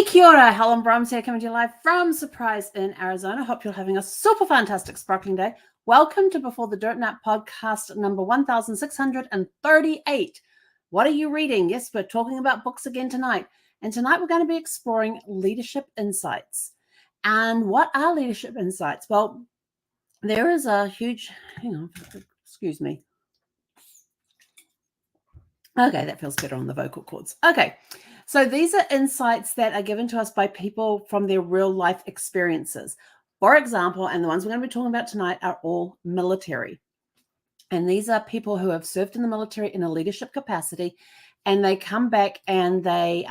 Kia ora, Helen Brahms here, coming to you live from Surprise in Arizona. Hope you're having a super fantastic, sparkling day. Welcome to Before the Dirt Nap podcast number 1638. What are you reading? Yes, we're talking about books again tonight. And tonight we're going to be exploring leadership insights. And what are leadership insights? Well, there is a huge, excuse me. Okay, that feels better on the vocal cords. Okay, so these are insights that are given to us by people from their real life experiences. For example, and the ones we're going to be talking about tonight are all military. And these are people who have served in the military in a leadership capacity, and they come back and they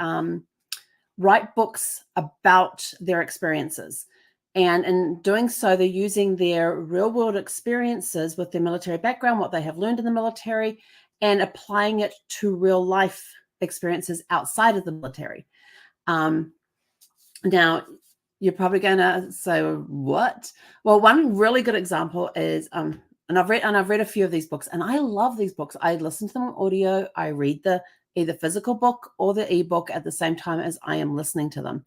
write books about their experiences. And in doing so, they're using their real world experiences with their military background, what they have learned in the military, and applying it to real life experiences outside of the military. Now, you're probably going to say, what? Well, one really good example is, and I've read a few of these books, and I love these books. I listen to them on audio. I read the either physical book or the ebook at the same time as I am listening to them.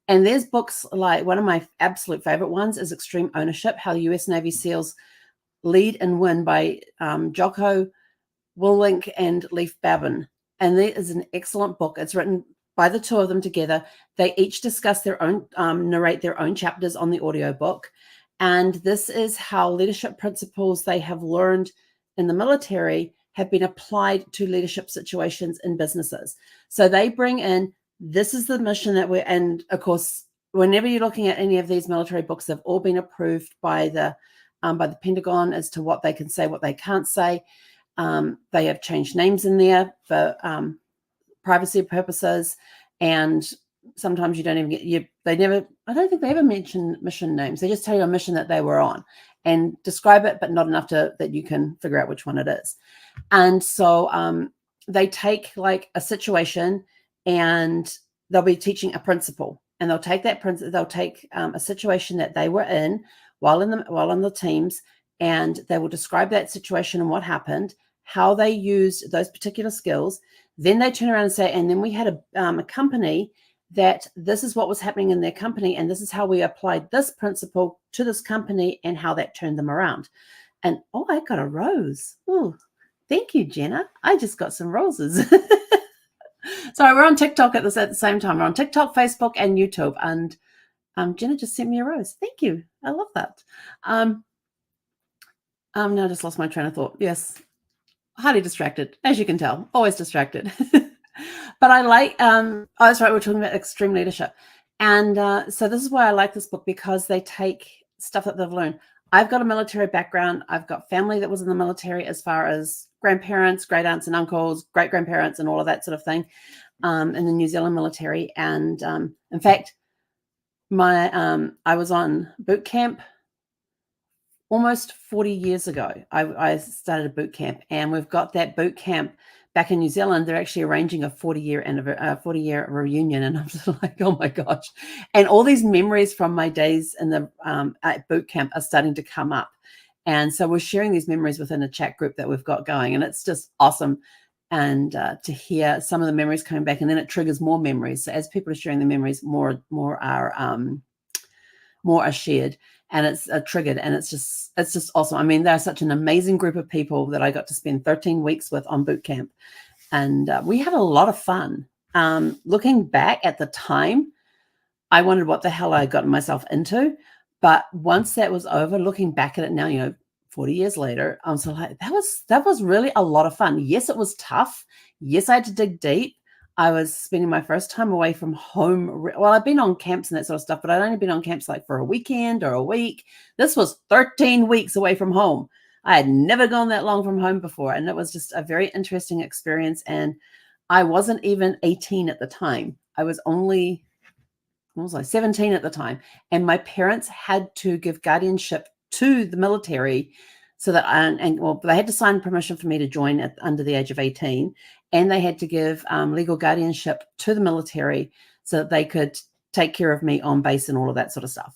And there's books like, one of my absolute favorite ones is Extreme Ownership: How the U.S. Navy SEALs Lead and Win by Jocko Willink and Leif Babin. And that is an excellent book. It's written by the two of them together. They each discuss their own, narrate their own chapters on the audiobook. And this is how leadership principles they have learned in the military have been applied to leadership situations in businesses. So they bring in, this is the mission that we're, and of course, whenever you're looking at any of these military books, they've all been approved by the Pentagon as to what they can say, what they can't say. They have changed names in there for privacy purposes, and sometimes you don't even get I don't think they ever mention mission names. They just tell you a mission that they were on and describe it, but not enough that you can figure out which one it is. And so they take like a situation and they'll be teaching a principle, and they'll take that principle, they'll take a situation that they were in while on the teams, and they will describe that situation and what happened, how they used those particular skills. Then they turn around and say, and then we had a company that this is what was happening in their company, and this is how we applied this principle to this company and how that turned them around. And oh, I got a rose. Oh, thank you, Jenna. I just got some roses. Sorry, we're on TikTok at the same time. We're on TikTok, Facebook, and YouTube. And Jenna just sent me a rose. Thank you. I love that. No, I just lost my train of thought. Yes. Highly distracted, as you can tell, always distracted. But I like, that's right, we're talking about extreme leadership. And so this is why I like this book, because they take stuff that they've learned. I've got a military background. I've got family that was in the military, as far as grandparents, great aunts and uncles, great grandparents, and all of that sort of thing, in the New Zealand military. And in fact, I was on boot camp almost 40 years ago. I started a boot camp, and we've got that boot camp back in New Zealand. They're actually arranging a 40-year reunion, and I'm just like, oh my gosh! And all these memories from my days in the at boot camp are starting to come up, and so we're sharing these memories within a chat group that we've got going, and it's just awesome. And to hear some of the memories coming back, and then it triggers more memories. So as people are sharing the memories, more are shared, and it's triggered, and it's just awesome. I mean, they're such an amazing group of people that I got to spend 13 weeks with on boot camp, and we had a lot of fun. Looking back at the time, I wondered what the hell I got myself into, but once that was over, looking back at it now, 40 years later, I'm so like, that was really a lot of fun. Yes, it was tough. Yes, I had to dig deep. I was spending my first time away from home. Well, I've been on camps and that sort of stuff, but I'd only been on camps like for a weekend or a week. This was 13 weeks away from home. I had never gone that long from home before, and it was just a very interesting experience. And I wasn't even 18 at the time. I was only, 17 at the time. And my parents had to give guardianship to the military so that they had to sign permission for me to join under the age of 18. And they had to give legal guardianship to the military so that they could take care of me on base and all of that sort of stuff.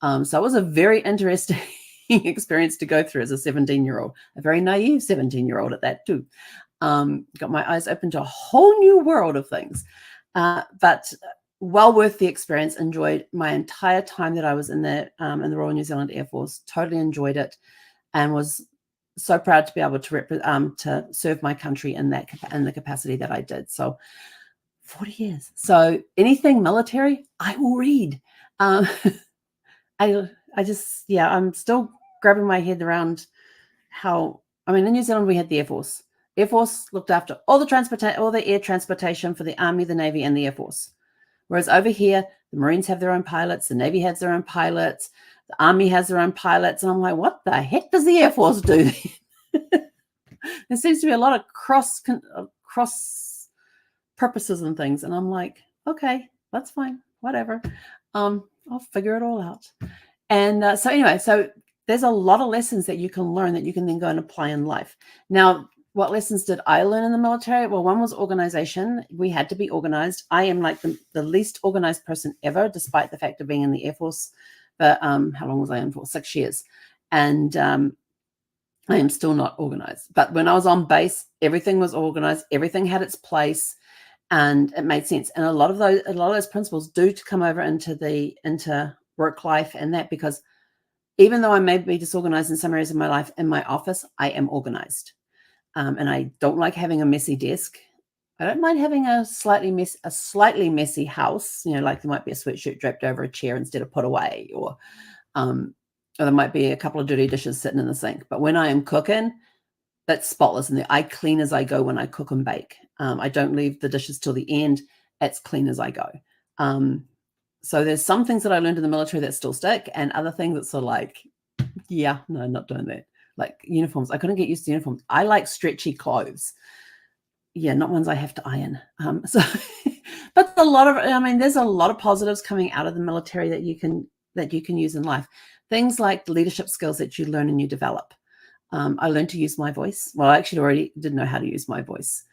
So it was a very interesting experience to go through as a 17-year-old, a very naive 17-year-old at that too. Got my eyes open to a whole new world of things. But well worth the experience. Enjoyed my entire time that I was in the Royal New Zealand Air Force. Totally enjoyed it, and was so proud to be able to serve my country in the capacity that I did. So 40 years. So anything military, I will read. I just, yeah, I'm still grabbing my head around how, I mean, in New Zealand, we had the Air Force. Air Force looked after all the air transportation for the Army, the Navy, and the Air Force. Whereas over here, the Marines have their own pilots, the Navy has their own pilots, the Army has their own pilots. And I'm like, what the heck does the Air Force do? There seems to be a lot of cross purposes and things. And I'm like, okay, that's fine, whatever. I'll figure it all out. And so anyway, so there's a lot of lessons that you can learn that you can then go and apply in life. Now, what lessons did I learn in the military? Well, one was organization. We had to be organized. I am like the least organized person ever, despite the fact of being in the Air Force. But how long was I in for? 6 years. And I am still not organized. But when I was on base, everything was organized. Everything had its place, and it made sense. And a lot of those principles do to come over into work life and that, because even though I may be disorganized in some areas of my life, in my office, I am organized. And I don't like having a messy desk. I don't mind having a slightly messy house, like there might be a sweatshirt draped over a chair instead of put away, or there might be a couple of dirty dishes sitting in the sink. But when I am cooking, that's spotless. And I clean as I go when I cook and bake. I don't leave the dishes till the end. It's clean as I go. So there's some things that I learned in the military that still stick, and other things that sort of like, yeah, no, not doing that. Like uniforms. I couldn't get used to uniforms. I like stretchy clothes. Yeah, not ones I have to iron. But there's a lot of positives coming out of the military that you can use in life. Things like the leadership skills that you learn and you develop. I learned to use my voice. Well, I actually already did know how to use my voice.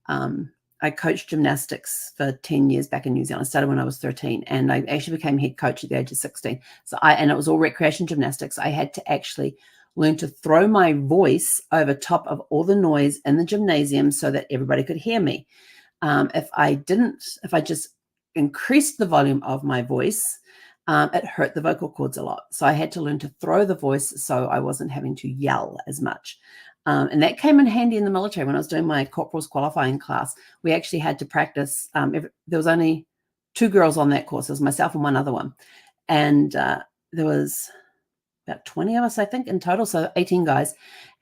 I coached gymnastics for 10 years back in New Zealand. I started when I was 13, and I actually became head coach at the age of 16. And it was all recreation gymnastics. I had to actually learn to throw my voice over top of all the noise in the gymnasium so that everybody could hear me. If I just increased the volume of my voice, it hurt the vocal cords a lot. So I had to learn to throw the voice so I wasn't having to yell as much. And that came in handy in the military. When I was doing my corporal's qualifying class, we actually had to practice. There was only 2 girls on that course. It was myself and one other one. And there was about 20 of us, I think, in total. So 18 guys.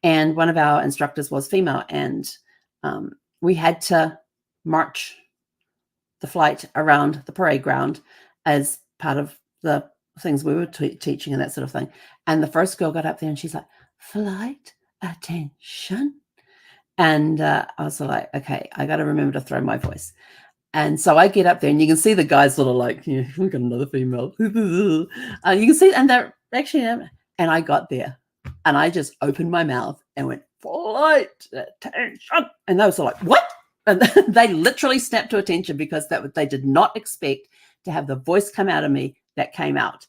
And one of our instructors was female. And we had to march the flight around the parade ground as part of the things we were teaching and that sort of thing. And the first girl got up there and she's like, "Flight attention." And I was like, okay, I got to remember to throw my voice. And so I get up there and you can see the guys sort of like, yeah, we got another female. You can see, and they're actually, and I got there and I just opened my mouth and went, "Flight attention." And they were sort of like, "What?" And they literally snapped to attention, because they did not expect to have the voice come out of me that came out,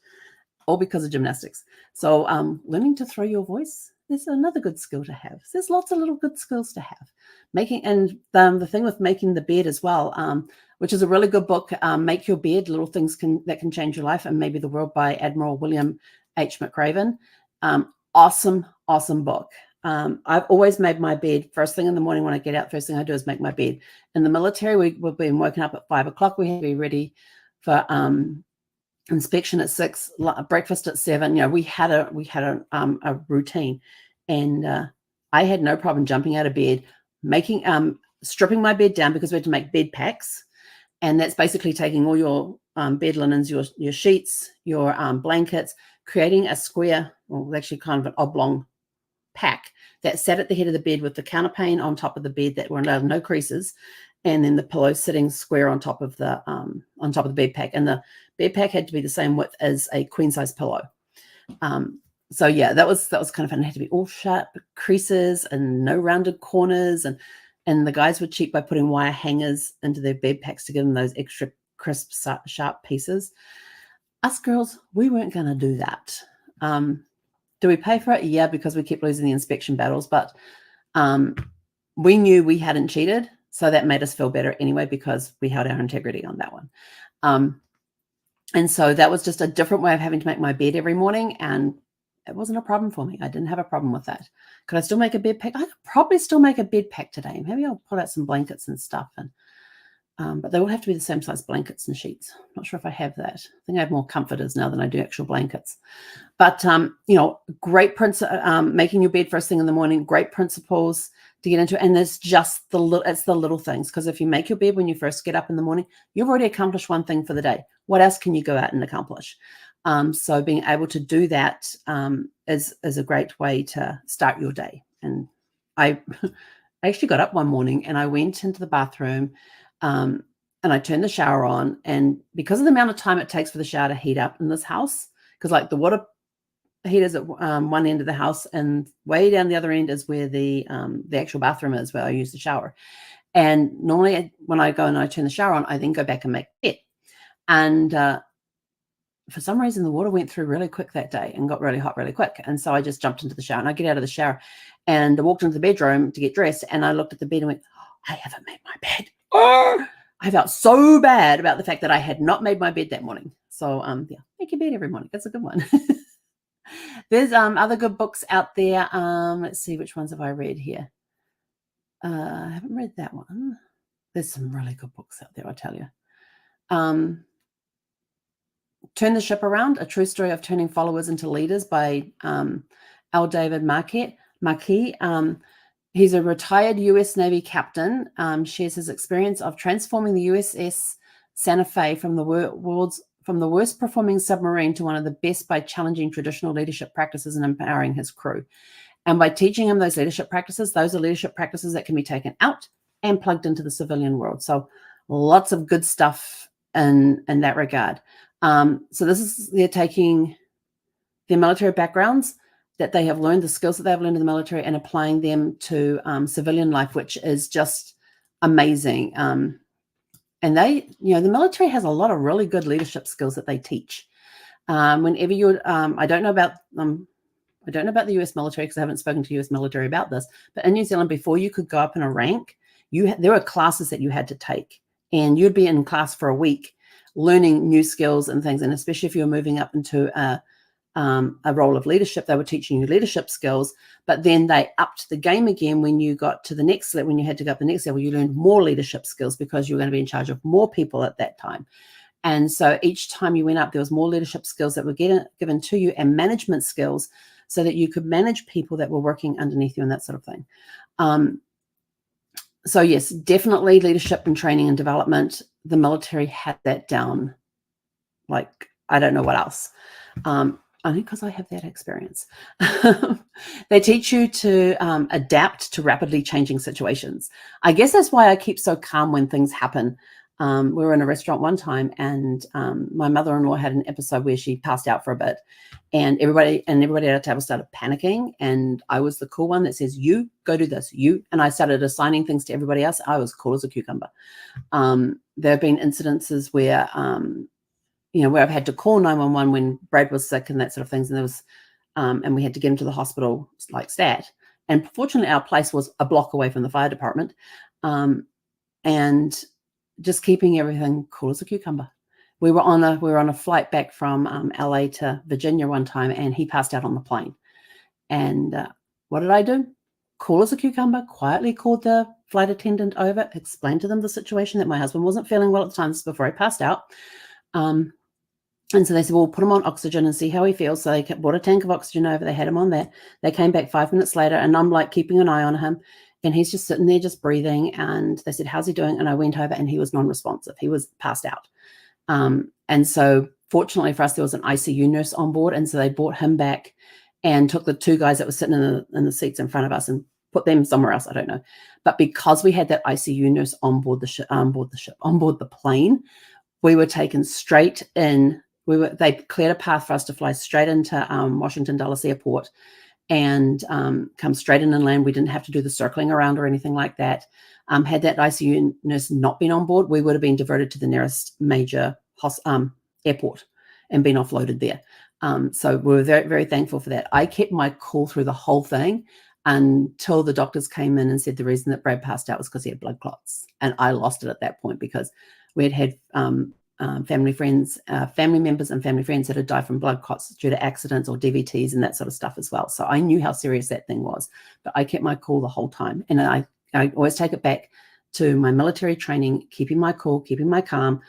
all because of gymnastics. So learning to throw your voice is another good skill to have. There's lots of little good skills to have. The thing with making the bed as well, which is a really good book, Make Your Bed, Little Things that Can Change Your Life and Maybe the World, by Admiral William H. McRaven. Awesome book. I've always made my bed first thing in the morning. When I get out, first thing I do is make my bed. In the military, we've been woken up at 5 o'clock. We had to be ready for inspection at 6, breakfast at 7. We had a routine, and I had no problem jumping out of bed, stripping my bed down, because we had to make bed packs, and that's basically taking all your bed linens, your sheets, your blankets, creating a square, well, actually kind of an oblong pack that sat at the head of the bed with the counterpane on top of the bed that were allowed no creases, and then the pillow sitting square on top of the bed pack. And the bed pack had to be the same width as a queen size pillow. So yeah, that was kind of fun. It had to be all sharp creases and no rounded corners. And the guys were cheap by putting wire hangers into their bed packs to give them those extra crisp, sharp pieces. Us girls, we weren't going to do that. Do we pay for it? Yeah, because we kept losing the inspection battles, but we knew we hadn't cheated. So that made us feel better anyway, because we held our integrity on that one. And so that was just a different way of having to make my bed every morning, and it wasn't a problem for me. I didn't have a problem with that. Could I still make a bed pack? I could probably still make a bed pack today. Maybe I'll pull out some blankets and stuff, and but they will have to be the same size blankets and sheets. I'm not sure if I have that. I think I have more comforters now than I do actual blankets. But great making your bed first thing in the morning. Great principles to get into, and it's just the little things. Because if you make your bed when you first get up in the morning, you've already accomplished one thing for the day. What else can you go out and accomplish? So being able to do that is a great way to start your day. And I actually got up one morning and I went into the bathroom and I turned the shower on. And because of the amount of time it takes for the shower to heat up in this house, because like the water heaters at one end of the house, and way down the other end is where the actual bathroom is, where I use the shower. And normally when I go and I turn the shower on, I then go back and make bed. And for some reason, the water went through really quick that day and got really hot really quick. And so I just jumped into the shower, and I get out of the shower and I walked into the bedroom to get dressed, and I looked at the bed and went, I haven't made my bed. Oh! I felt so bad about the fact that I had not made my bed that morning. So make your bed every morning. That's a good one. There's other good books out there. Let's see, which ones have I read here? I haven't read that one. There's some really good books out there, I tell you. Turn the Ship Around, A True Story of Turning Followers into Leaders by L. David Marquis. He's a retired U.S. Navy captain, shares his experience of transforming the USS Santa Fe from the worst performing submarine to one of the best by challenging traditional leadership practices and empowering his crew. And by teaching him those leadership practices, those are leadership practices that can be taken out and plugged into the civilian world. So lots of good stuff in that regard. So they're taking their military backgrounds that they have learned, the skills that they've learned in the military, and applying them to civilian life, which is just amazing. And the military has a lot of really good leadership skills that they teach. Whenever you're, I don't know about the US military because I haven't spoken to US military about this, but in New Zealand, before you could go up in a rank, there were classes that you had to take, and you'd be in class for a week learning new skills and things. And especially if you're moving up into a role of leadership, they were teaching you leadership skills, but then they upped the game again when you got to the next level. When you had to go up the next level, you learned more leadership skills because you were going to be in charge of more people at that time. And so each time you went up, there was more leadership skills that were given to you, and management skills, so that you could manage people that were working underneath you and that sort of thing. So yes, definitely leadership and training and development. The military had that down like I don't know what else. Only because I have that experience. They teach you to adapt to rapidly changing situations. I guess that's why I keep so calm when things happen. We were in a restaurant one time, and my mother-in-law had an episode where she passed out for a bit, and everybody at our table started panicking, and I was the cool one that says, you go do this, and I started assigning things to everybody else. I was cool as a cucumber. There have been incidences where where I've had to call 911 when Brad was sick and that sort of things. And there was, and we had to get him to the hospital like stat. And fortunately, our place was a block away from the fire department. And just keeping everything cool as a cucumber. We were on a flight back from LA to Virginia one time, and he passed out on the plane. And what did I do? Cool as a cucumber, quietly called the flight attendant over, explained to them the situation, that my husband wasn't feeling well at the time. This is before he passed out. And so they said, well, put him on oxygen and see how he feels. So they brought a tank of oxygen over. They had him on that. They came back 5 minutes later, and I'm like keeping an eye on him. And he's just sitting there, just breathing. And they said, how's he doing? And I went over, and he was non-responsive. He was passed out. And so fortunately for us, there was an ICU nurse on board. And so they brought him back and took the 2 guys that were sitting in the seats in front of us and put them somewhere else. I don't know. But because we had that ICU nurse on board the plane, we were taken straight in. They cleared a path for us to fly straight into Washington Dulles Airport and come straight in and land. We didn't have to do the circling around or anything like that. Had that ICU nurse not been on board, we would have been diverted to the nearest major airport and been offloaded there. So we were very, very thankful for that. I kept my cool through the whole thing until the doctors came in and said the reason that Brad passed out was because he had blood clots. And I lost it at that point because we had family members and family friends that had died from blood clots due to accidents or DVTs and that sort of stuff as well. So I knew how serious that thing was, but I kept my cool the whole time. And I always take it back to my military training, keeping my cool, keeping my calm,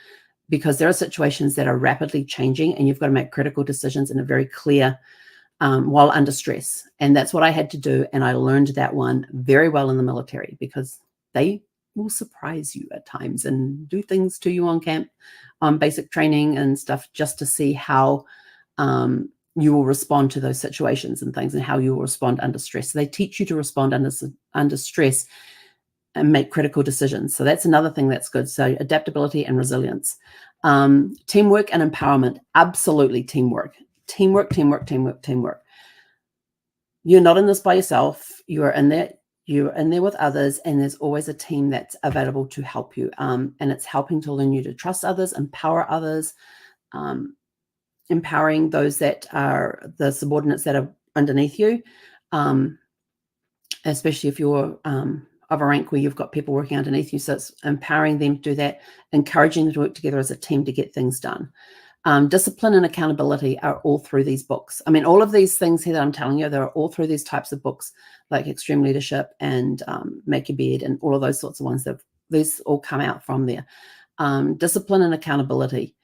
because there are situations that are rapidly changing and you've got to make critical decisions in a very clear, while under stress. And that's what I had to do. And I learned that one very well in the military, because they will surprise you at times and do things to you on camp, on basic training and stuff, just to see how you will respond to those situations and things, and how you will respond under stress. So they teach you to respond under stress and make critical decisions. So that's another thing that's good. So adaptability and resilience. Teamwork and empowerment. Absolutely teamwork. Teamwork. You're not in this by yourself. You're in there with others, and there's always a team that's available to help you. And it's helping to learn you to trust others, empower others, empowering those that are the subordinates that are underneath you, especially if you're of a rank where you've got people working underneath you. So it's empowering them to do that, encouraging them to work together as a team to get things done. Discipline and accountability are all through these books. I mean, all of these things here that I'm telling you, they're all through these types of books, like Extreme Leadership and Make Your Bed and all of those sorts of ones. These all come out from there. Discipline and accountability.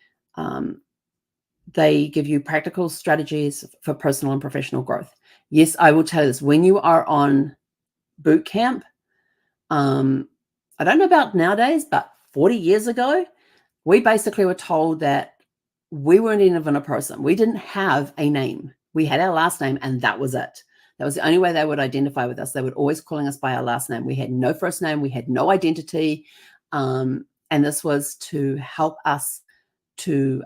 They give you practical strategies for personal and professional growth. Yes, I will tell you this. When you are on boot camp, I don't know about nowadays, but 40 years ago, we basically were told that we weren't even a person. We didn't have a name. We had our last name, and that was it. That was the only way they would identify with us. They would always calling us by our last name. We had no first name. We had no identity. And this was to help us to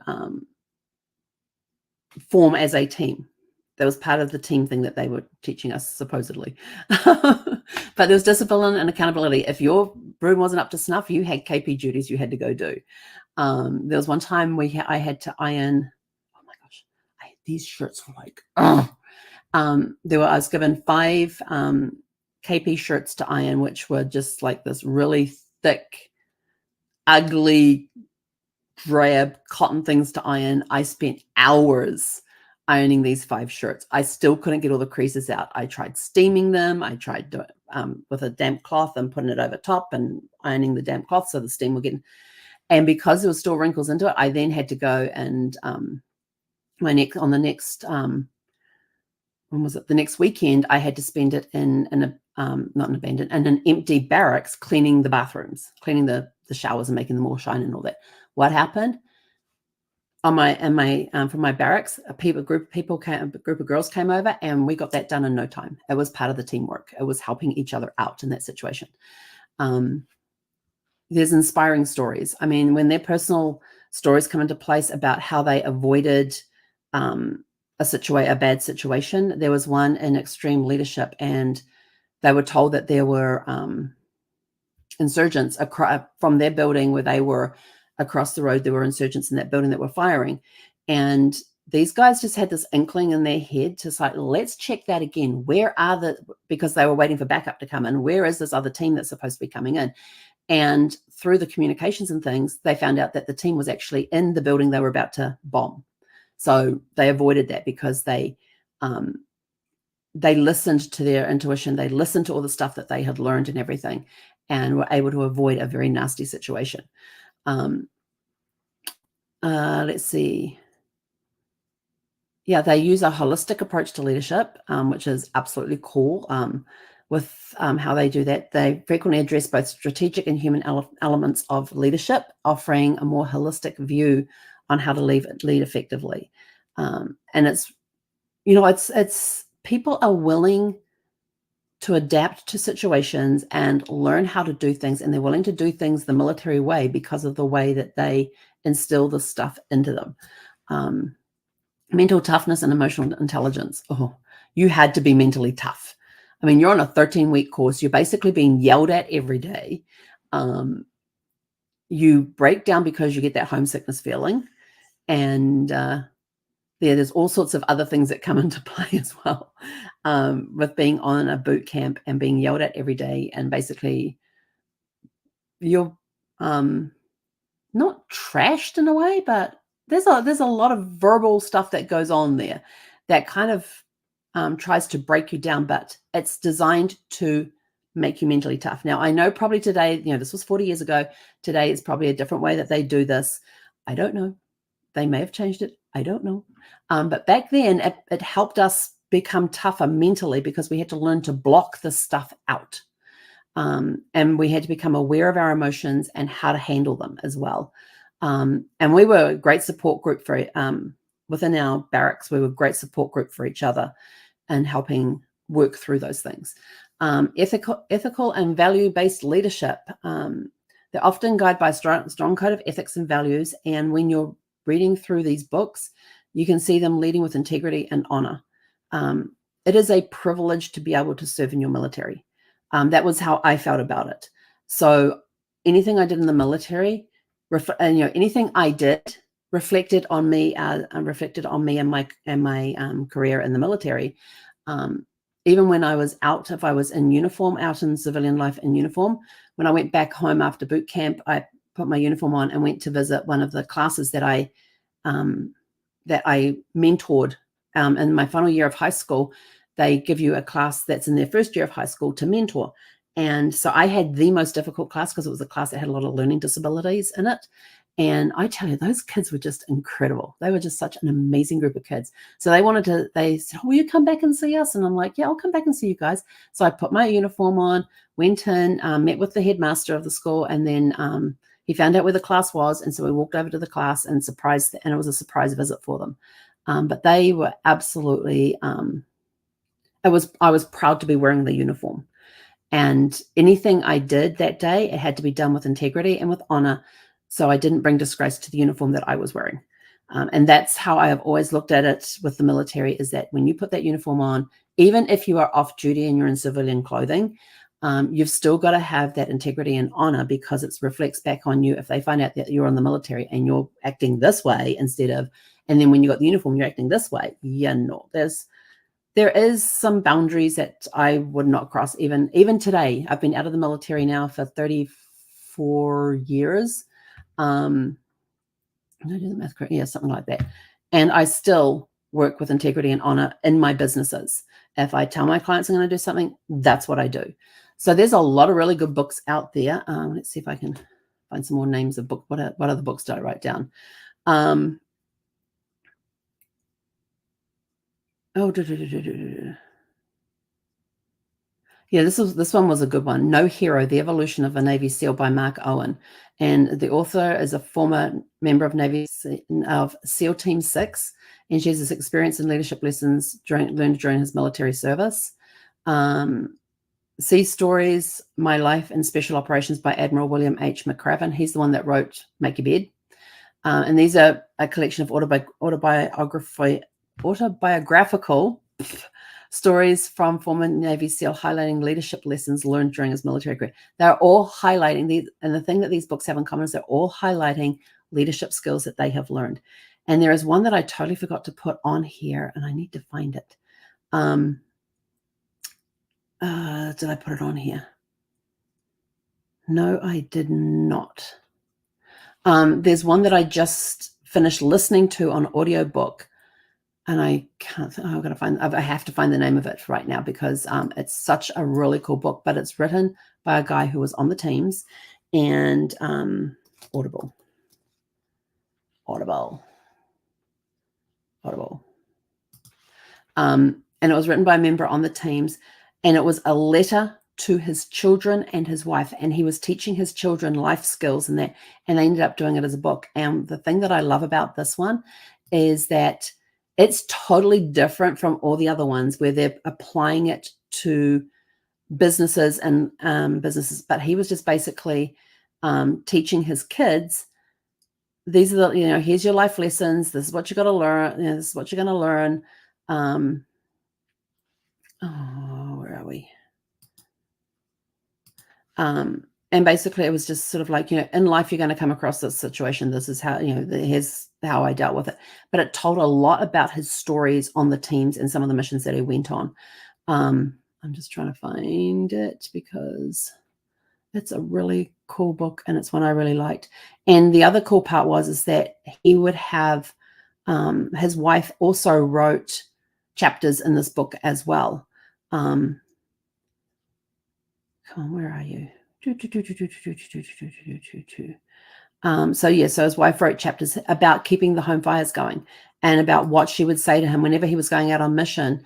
form as a team. That was part of the team thing that they were teaching us, supposedly. But there was discipline and accountability. If your broom wasn't up to snuff, you had KP duties you had to go do. There was one time I had to iron. Oh my gosh, these shirts were like, I was given 5 KP shirts to iron, which were just like this really thick, ugly, drab cotton things to iron. I spent hours ironing these 5 shirts. I still couldn't get all the creases out. I tried steaming them. I tried doing with a damp cloth and putting it over top and ironing the damp cloth so the steam would get in. And because there was still wrinkles into it, I then had to go and the next weekend, I had to spend it in an empty barracks, cleaning the bathrooms, cleaning the showers and making them all shine and all that. What happened? From my barracks, a group of girls came over, and we got that done in no time. It was part of the teamwork. It was helping each other out in that situation. There's inspiring stories. I mean, when their personal stories come into place about how they avoided a bad situation. There was one in Extreme Leadership, and they were told that there were insurgents from their building where they were across the road. There were insurgents in that building that were firing. And these guys just had this inkling in their head to say, let's check that again. Because they were waiting for backup to come in. Where is this other team that's supposed to be coming in? And through the communications and things, they found out that the team was actually in the building they were about to bomb. So they avoided that because they listened to their intuition. They listened to all the stuff that they had learned and everything, and were able to avoid a very nasty situation. Let's see. Yeah, they use a holistic approach to leadership, which is absolutely cool. With how they do that, they frequently address both strategic and human elements of leadership, offering a more holistic view on how to lead effectively. And it's people are willing to adapt to situations and learn how to do things, and they're willing to do things the military way because of the way that they instill this stuff into them. Mental toughness and emotional intelligence. Oh, you had to be mentally tough. I mean, you're on a 13-week course. You're basically being yelled at every day. You break down because you get that homesickness feeling. And there's all sorts of other things that come into play as well, with being on a boot camp and being yelled at every day. And basically you're not not trashed in a way, but there's a lot of verbal stuff that goes on there that kind of tries to break you down, but it's designed to make you mentally tough. Now, I know probably today, this was 40 years ago. Today is probably a different way that they do this. I don't know. They may have changed it. I don't know. But back then, it helped us become tougher mentally because we had to learn to block the stuff out. And we had to become aware of our emotions and how to handle them as well. And we were a great support group for within our barracks. We were a great support group for each other and helping work through those things. Ethical and value-based leadership. They're often guided by a strong code of ethics and values. And when you're reading through these books, you can see them leading with integrity and honor. It is a privilege to be able to serve in your military. That was how I felt about it. So anything I did in the military, anything I did reflected on me and my career in the military. Even when I was out, if I was in uniform, out in civilian life in uniform, when I went back home after boot camp, I put my uniform on and went to visit one of the classes that I mentored in my final year of high school. They give you a class that's in their first year of high school to mentor. And so I had the most difficult class because it was a class that had a lot of learning disabilities in it. And I tell you, those kids were just incredible. They were just such an amazing group of kids. So they said, will you come back and see us? And I'm like, yeah, I'll come back and see you guys. So I put my uniform on, went in, met with the headmaster of the school, and then he found out where the class was. And so we walked over to the class and it was a surprise visit for them. But they were absolutely, I was proud to be wearing the uniform. And anything I did that day, it had to be done with integrity and with honor. So I didn't bring disgrace to the uniform that I was wearing. And that's how I have always looked at it with the military, is that when you put that uniform on, even if you are off duty and you're in civilian clothing, you've still got to have that integrity and honor, because it reflects back on you. If they find out that you're in the military and you're acting this way and then when you got the uniform, you're acting this way. There is some boundaries that I would not cross. Even today, I've been out of the military now for 34 years. Did I do the math correct? Yeah, something like that. And I still work with integrity and honor in my businesses. If I tell my clients I'm going to do something, that's what I do. So there's a lot of really good books out there. Let's see if I can find some more names of books. What other books did I write down? Yeah, this one was a good one. No Hero: The Evolution of a Navy SEAL by Mark Owen. And the author is a former member of SEAL Team 6, and she has this experience and leadership lessons learned during his military service. Sea Stories: My Life in Special Operations by Admiral William H. McRaven. He's the one that wrote Make Your Bed. And these are a collection of autobiographical stories from former Navy SEAL, highlighting leadership lessons learned during his military career. They're all highlighting and the thing that these books have in common is they're all highlighting leadership skills that they have learned. And there is one that I totally forgot to put on here, and I need to find it. Did I put it on here? No, I did not. There's one that I just finished listening to on audiobook, and I can't. I have to find the name of it right now, because it's such a really cool book. But it's written by a guy who was on the teams, and Audible. And it was written by a member on the teams, and it was a letter to his children and his wife, and he was teaching his children life skills and they ended up doing it as a book. And the thing that I love about this one is that it's totally different from all the other ones where they're applying it to businesses and but he was just basically teaching his kids, these are the, here's your life lessons, this is what you got to learn, this is what you're going to learn. Where are we? And basically it was just sort of like, in life, you're going to come across this situation. This is how, here's how I dealt with it. But it told a lot about his stories on the teams and some of the missions that he went on. I'm just trying to find it because It's a really cool book, and it's one I really liked. And the other cool part is that he would have his wife also wrote chapters in this book as well. Come on, where are you? So his wife wrote chapters about keeping the home fires going and about what she would say to him whenever he was going out on mission.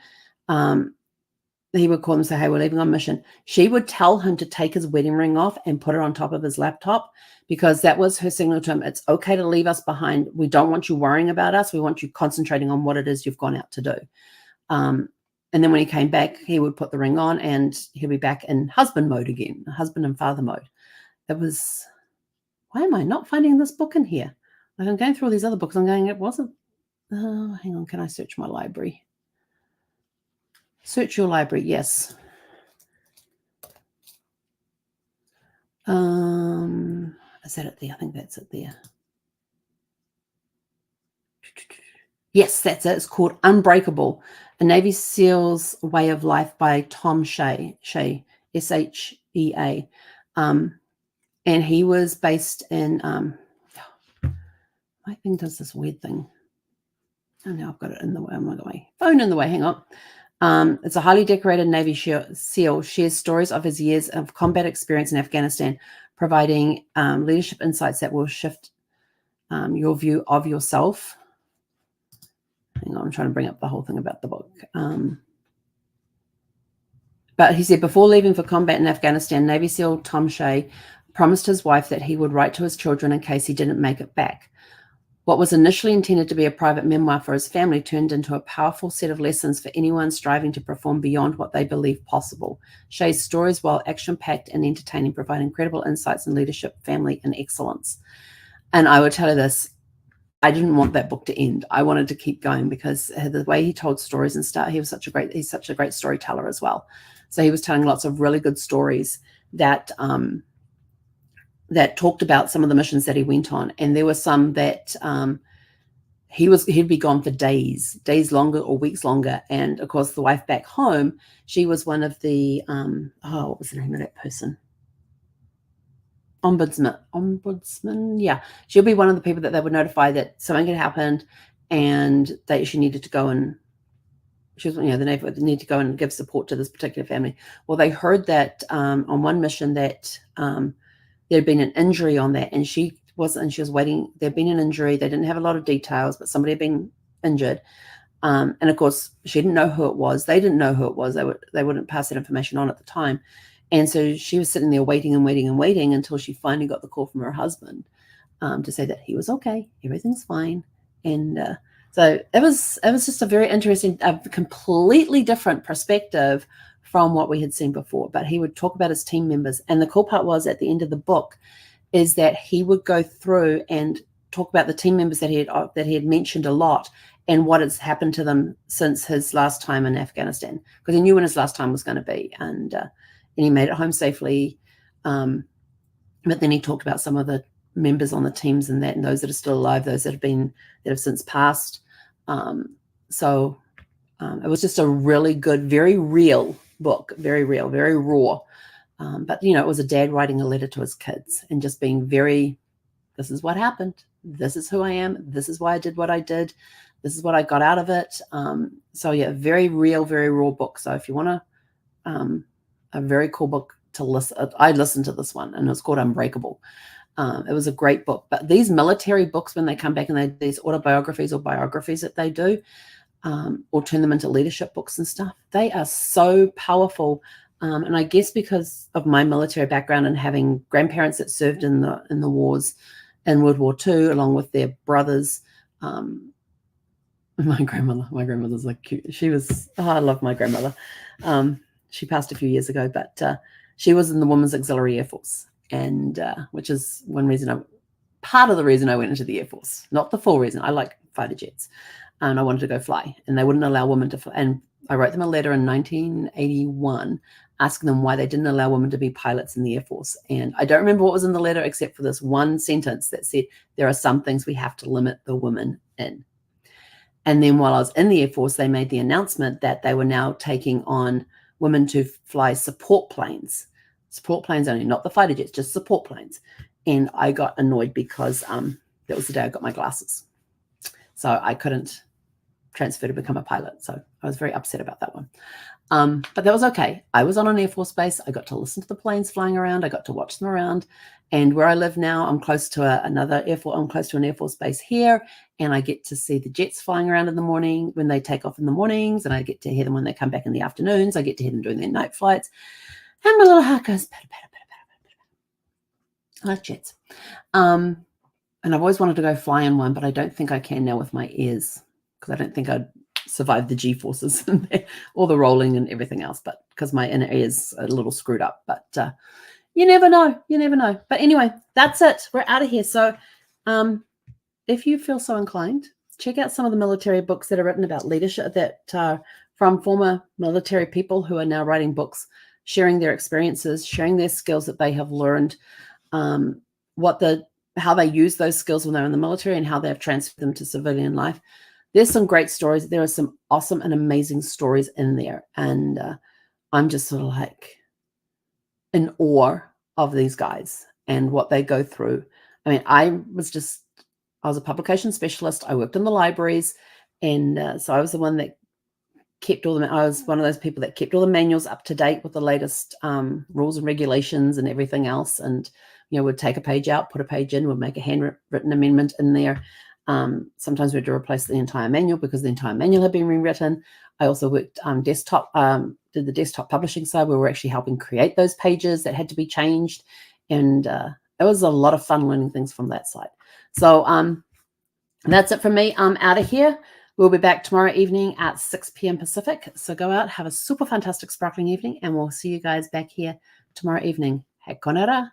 He would call them and say, hey, we're leaving on mission. She would tell him to take his wedding ring off and put it on top of his laptop, because that was her signal to him. It's okay to leave us behind. We don't want you worrying about us. We want you concentrating on what it is you've gone out to do. And then when he came back, he would put the ring on and he'll be back in husband mode again, husband and father mode. It was, why am I not finding this book in here? Like, I'm going through all these other books. I'm going, it wasn't. Oh, hang on. Can I search my library? Search your library. Yes. Is that it there? I think that's it there. Yes, that's it. It's called Unbreakable, A Navy SEAL's Way of Life by Tom Shea, Shea. And he was based in, my thing does this weird thing. Oh, now I've got it in the way. I'm not way. Phone in the way. Hang on. It's a highly decorated Navy SEAL, shares stories of his years of combat experience in Afghanistan, providing leadership insights that will shift your view of yourself. Hang on, I'm trying to bring up the whole thing about the book. But he said, before leaving for combat in Afghanistan, Navy SEAL Tom Shea promised his wife that he would write to his children in case he didn't make it back. What was initially intended to be a private memoir for his family turned into a powerful set of lessons for anyone striving to perform beyond what they believe possible. Shea's stories, while action-packed and entertaining, provide incredible insights in leadership, family, and excellence. And I would tell you this, I didn't want that book to end. I wanted to keep going because the way he told stories and stuff, he's such a great storyteller as well. So he was telling lots of really good stories that that talked about some of the missions that he went on. And there were some that he'd be gone for days longer or weeks longer. And of course, the wife back home, she was one of the, what was the name of that person? Ombudsman. Yeah. She'll be one of the people that they would notify that something had happened and that she needed to go and she was, the Navy would need to go and give support to this particular family. Well, they heard that on one mission that there'd been an injury on that, and she was waiting. There'd been an injury. They didn't have a lot of details, but somebody had been injured. And of course, she didn't know who it was. They didn't know who it was. They wouldn't pass that information on at the time. And so she was sitting there waiting until she finally got the call from her husband to say that he was okay, everything's fine. And so it was just a very interesting, completely different perspective from what we had seen before. But he would talk about his team members. And the cool part was at the end of the book is that he would go through and talk about the team members that he had mentioned a lot and what has happened to them since his last time in Afghanistan, because he knew when his last time was going to be. And he made it home safely. But then he talked about some of the members on the teams and those that are still alive, those that have since passed. So it was just a really good, very real book, very real, very raw. But, it was a dad writing a letter to his kids and just being very, this is what happened. This is who I am. This is why I did what I did. This is what I got out of it. So yeah, very real, very raw book. So if you want a very cool book to listen, I listened to this one and it was called Unbreakable. It was a great book. But these military books, when they come back and they do these autobiographies or biographies that they do, or turn them into leadership books and stuff, they are so powerful. And I guess because of my military background and having grandparents that served in the wars in World War II, along with their brothers, my grandmother's like cute. She was, I love my grandmother. She passed a few years ago, but she was in the Women's Auxiliary Air Force, and which is part of the reason I went into the Air Force, not the full reason. I like fighter jets, and I wanted to go fly, and they wouldn't allow women to fly. And I wrote them a letter in 1981 asking them why they didn't allow women to be pilots in the Air Force. And I don't remember what was in the letter except for this one sentence that said, there are some things we have to limit the women in. And then while I was in the Air Force, they made the announcement that they were now taking on women to fly support planes. support planes only, not the fighter jets, just support planes. And I got annoyed because that was the day I got my glasses. So I couldn't transfer to become a pilot. So I was very upset about that one. But that was okay. I was on an Air Force base. I got to listen to the planes flying around. I got to watch them around. And where I live now, I'm close to another Air Force. I'm close to an Air Force base here, and I get to see the jets flying around in the morning when they take off in the mornings, and I get to hear them when they come back in the afternoons. I get to hear them doing their night flights, and my little heart goes patter, patter, patter, patter, patter. I like jets. And I've always wanted to go fly in one, but I don't think I can now with my ears, because I don't think I'd survive the G-forces or the rolling and everything else, but because my inner ears are a little screwed up. But you never know. You never know. But anyway, that's it. We're out of here. So if you feel so inclined, check out some of the military books that are written about leadership that from former military people who are now writing books, sharing their experiences, sharing their skills that they have learned, how they use those skills when they're in the military and how they've transferred them to civilian life. There's some great stories. There are some awesome and amazing stories in there. And I'm just sort of like in awe of these guys and what they go through. I mean, I was a publication specialist. I worked in the libraries. And so I was the one that I was one of those people that kept all the manuals up to date with the latest rules and regulations and everything else. And, would take a page out, put a page in, would make a handwritten amendment in there. Sometimes we had to replace the entire manual because the entire manual had been rewritten. I also worked did the desktop publishing side where we're actually helping create those pages that had to be changed. And it was a lot of fun learning things from that side. So that's it from me. I'm out of here. We'll be back tomorrow evening at 6 p.m. Pacific. So go out, have a super fantastic sparkling evening, and we'll see you guys back here tomorrow evening. He konera.